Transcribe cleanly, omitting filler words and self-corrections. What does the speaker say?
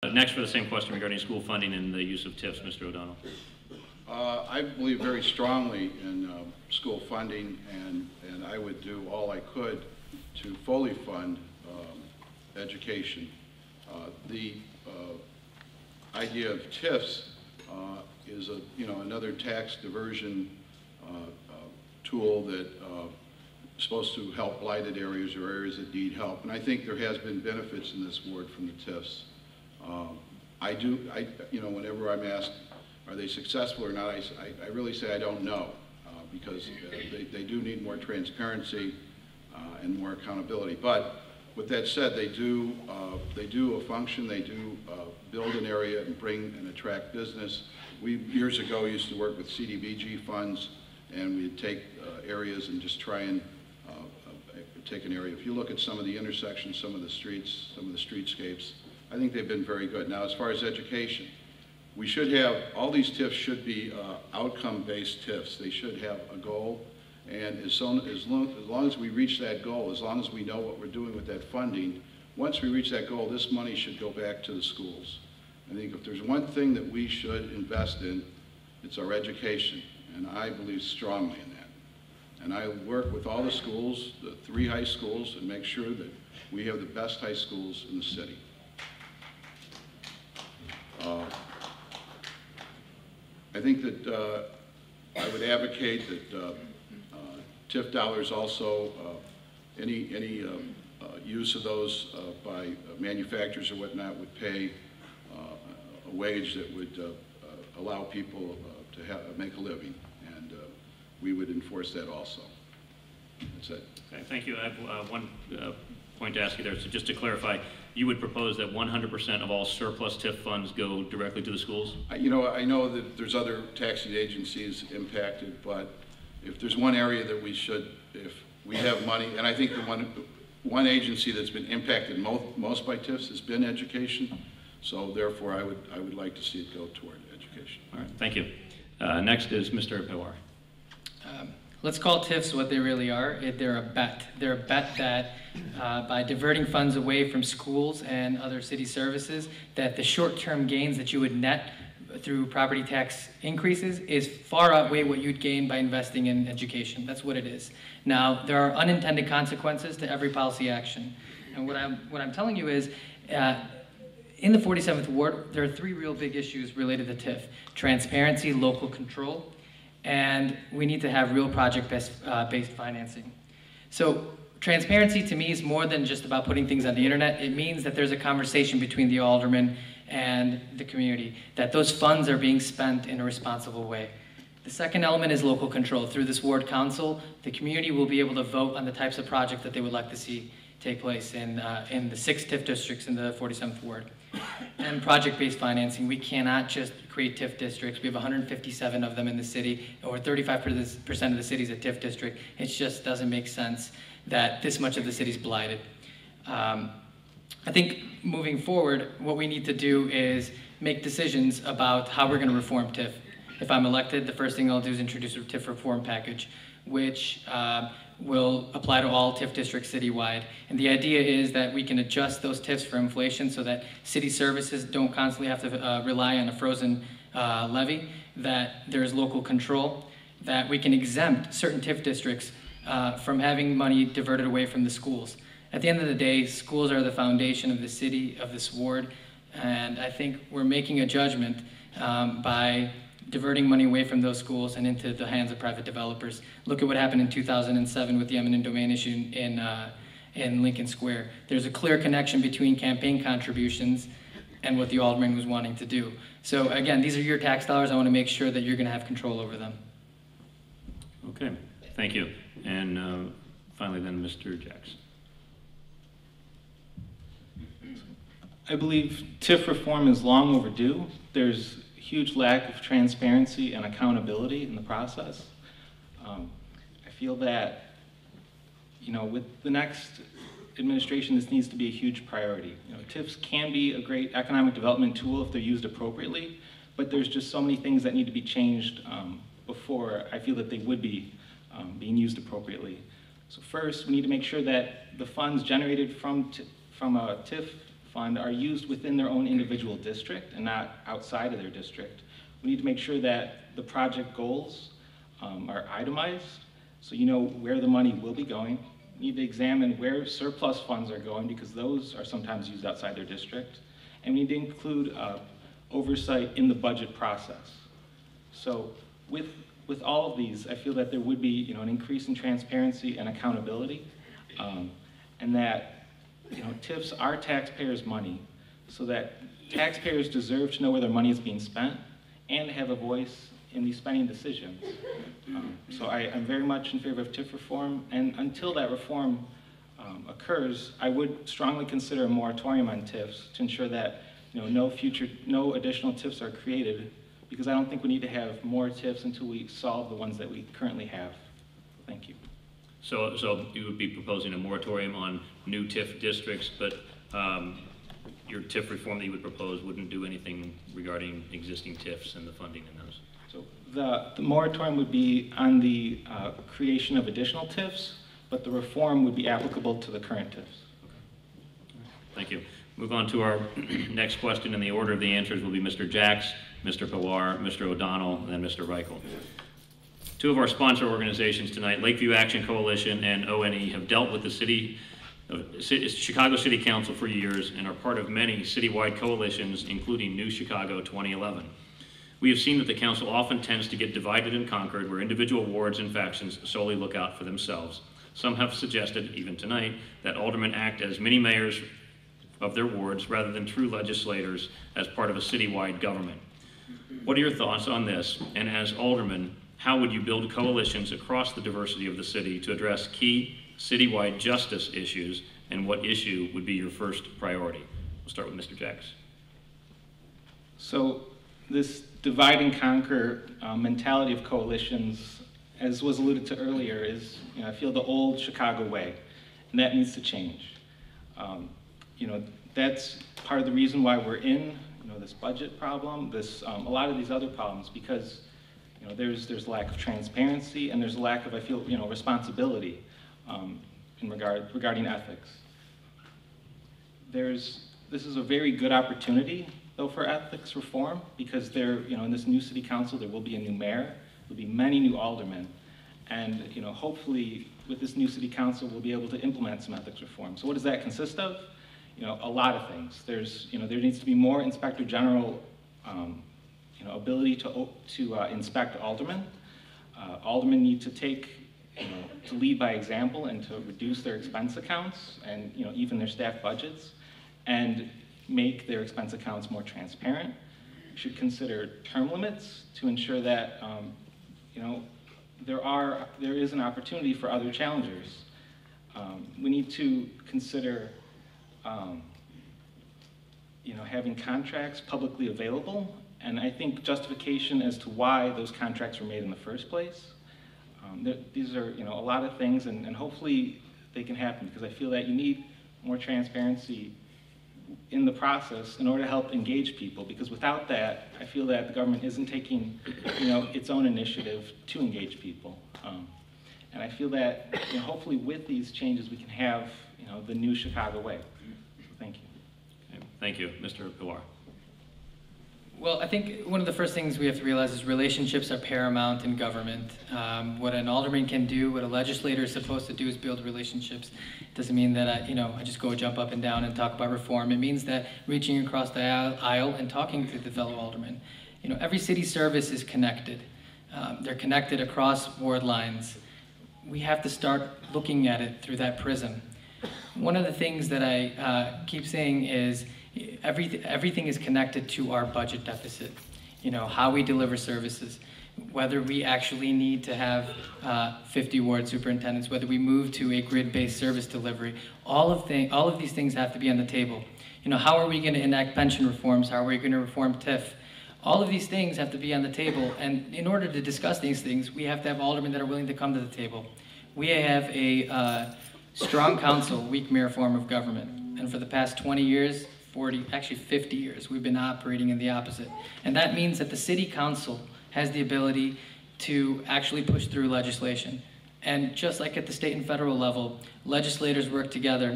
Next for the same question regarding school funding and the use of TIFs, Mr. O'Donnell. I believe very strongly in school funding, and I would do all I could to fully fund education. The idea of TIFs is another tax diversion tool that is supposed to help blighted areas or areas that need help. And I think there has been benefits in this ward from the TIFs. Whenever I'm asked, are they successful or not, I really say I don't know, because they do need more transparency and more accountability. But with that said, they do a function. They do build an area and bring and attract business. We years ago used to work with CDBG funds, and we'd take areas and just try and take an area. If you look at some of the intersections, some of the streets, some of the streetscapes, I think they've been very good. Now, as far as education, we should have, all these TIFs should be outcome-based TIFs. They should have a goal, and as long as we reach that goal, as long as we know what we're doing with that funding, once we reach that goal, this money should go back to the schools. I think if there's one thing that we should invest in, it's our education, and I believe strongly in that. And I work with all the schools, the 3 high schools, and make sure that we have the best high schools in the city. I think that I would advocate that TIF dollars also, any use of those by manufacturers or whatnot would pay a wage that would allow people to make a living, and we would enforce that also. That's it. Okay, thank you. I have one point to ask you there. So just to clarify, you would propose that 100% of all surplus TIF funds go directly to the schools? I know that there's other taxing agencies impacted, but if there's one area that we should, if we have money, and I think the one agency that's been impacted most by TIFs has been education, so therefore I would like to see it go toward education. All right, thank you. Next is Mr. Pawar. Let's call TIFs what they really are. They're a bet. They're a bet that by diverting funds away from schools and other city services, that the short-term gains that you would net through property tax increases is far outweigh what you'd gain by investing in education. That's what it is. Now, there are unintended consequences to every policy action. And what I'm telling you is, in the 47th Ward, there are 3 real big issues related to TIF: transparency, local control, and we need to have real project-based financing. So transparency to me is more than just about putting things on the internet. It means that there's a conversation between the alderman and the community, that those funds are being spent in a responsible way. The second element is local control. Through this ward council, the community will be able to vote on the types of projects that they would like to see take place in the 6 TIF districts in the 47th Ward. And project-based financing, we cannot just create TIF districts. We have 157 of them in the city, or 35% of the city's a TIF district. It just doesn't make sense that this much of the city's blighted. I think moving forward, what we need to do is make decisions about how we're going to reform TIF. If I'm elected, the first thing I'll do is introduce a TIF reform package, which will apply to all TIF districts citywide. And the idea is that we can adjust those TIFs for inflation so that city services don't constantly have to rely on a frozen levy, that there's local control, that we can exempt certain TIF districts from having money diverted away from the schools. At the end of the day, schools are the foundation of the city, of this ward, and I think we're making a judgment by diverting money away from those schools and into the hands of private developers. Look at what happened in 2007 with the eminent domain issue in Lincoln Square. There's a clear connection between campaign contributions and what the alderman was wanting to do. So again, these are your tax dollars. I want to make sure that you're going to have control over them. Okay, thank you. And finally then, Mr. Jackson. I believe TIF reform is long overdue. There's huge lack of transparency and accountability in the process. I feel that, with the next administration, this needs to be a huge priority. TIFs can be a great economic development tool if they're used appropriately, but there's just so many things that need to be changed before I feel that they would be being used appropriately. So first, we need to make sure that the funds generated from a TIF fund are used within their own individual district and not outside of their district. We need to make sure that the project goals are itemized, so you know where the money will be going. We need to examine where surplus funds are going, because those are sometimes used outside their district. And we need to include oversight in the budget process. So with all of these, I feel that there would be an increase in transparency and accountability, and that TIFs are taxpayers' money, so that taxpayers deserve to know where their money is being spent and have a voice in these spending decisions. So I'm very much in favor of TIF reform, and until that reform occurs, I would strongly consider a moratorium on TIFs to ensure that no additional TIFs are created, because I don't think we need to have more TIFs until we solve the ones that we currently have. Thank you. So you would be proposing a moratorium on new TIF districts, but your TIF reform that you would propose wouldn't do anything regarding existing TIFs and the funding in those? So the moratorium would be on the creation of additional TIFs, but the reform would be applicable to the current TIFs. Thank you. Move on to our next question, and the order of the answers will be Mr. Jacks, Mr. Pilar, Mr. O'Donnell, and then Mr. Reichel. Two of our sponsor organizations tonight, Lakeview Action Coalition and ONE, have dealt with the Chicago City Council for years and are part of many citywide coalitions, including New Chicago 2011. We have seen that the council often tends to get divided and conquered, where individual wards and factions solely look out for themselves. Some have suggested, even tonight, that aldermen act as mini mayors of their wards rather than true legislators as part of a citywide government. What are your thoughts on this? And as aldermen, how would you build coalitions across the diversity of the city to address key citywide justice issues, and what issue would be your first priority? We'll start with Mr. Jacks. So this divide and conquer mentality of coalitions, as was alluded to earlier, is I feel the old Chicago way, and that needs to change. That's part of the reason why we're in this budget problem, a lot of these other problems, because there's lack of transparency, and there's a lack of, I feel, responsibility regarding ethics. This is a very good opportunity, though, for ethics reform, because in this new city council, there will be a new mayor, there'll be many new aldermen, and hopefully with this new city council, we'll be able to implement some ethics reform. So what does that consist of? A lot of things. There needs to be more inspector general ability to inspect aldermen. Aldermen need to to lead by example and to reduce their expense accounts and even their staff budgets, and make their expense accounts more transparent. We should consider term limits to ensure that there is an opportunity for other challengers. We need to consider having contracts publicly available, and I think justification as to why those contracts were made in the first place. These are a lot of things, and hopefully they can happen, because I feel that you need more transparency in the process in order to help engage people, because without that, I feel that the government isn't taking its own initiative to engage people. And I feel that hopefully with these changes we can have the new Chicago way. So thank you. Okay. Thank you. Mr. Pilar. Well, I think one of the first things we have to realize is relationships are paramount in government. What an alderman can do, what a legislator is supposed to do, is build relationships. It doesn't mean that I just go jump up and down and talk about reform. It means that reaching across the aisle and talking to the fellow alderman. Every city service is connected. They're connected across ward lines. We have to start looking at it through that prism. One of the things that I keep saying is everything is connected to our budget deficit. How we deliver services, whether we actually need to have 50 ward superintendents, whether we move to a grid-based service delivery, all of these things have to be on the table. How are we going to enact pension reforms? How are we going to reform TIF? All of these things have to be on the table, and in order to discuss these things, we have to have aldermen that are willing to come to the table. We have a strong council, weak mayor form of government, and for the past 20 years, 40, actually 50 years, we've been operating in the opposite. And that means that the city council has the ability to actually push through legislation. And just like at the state and federal level, legislators work together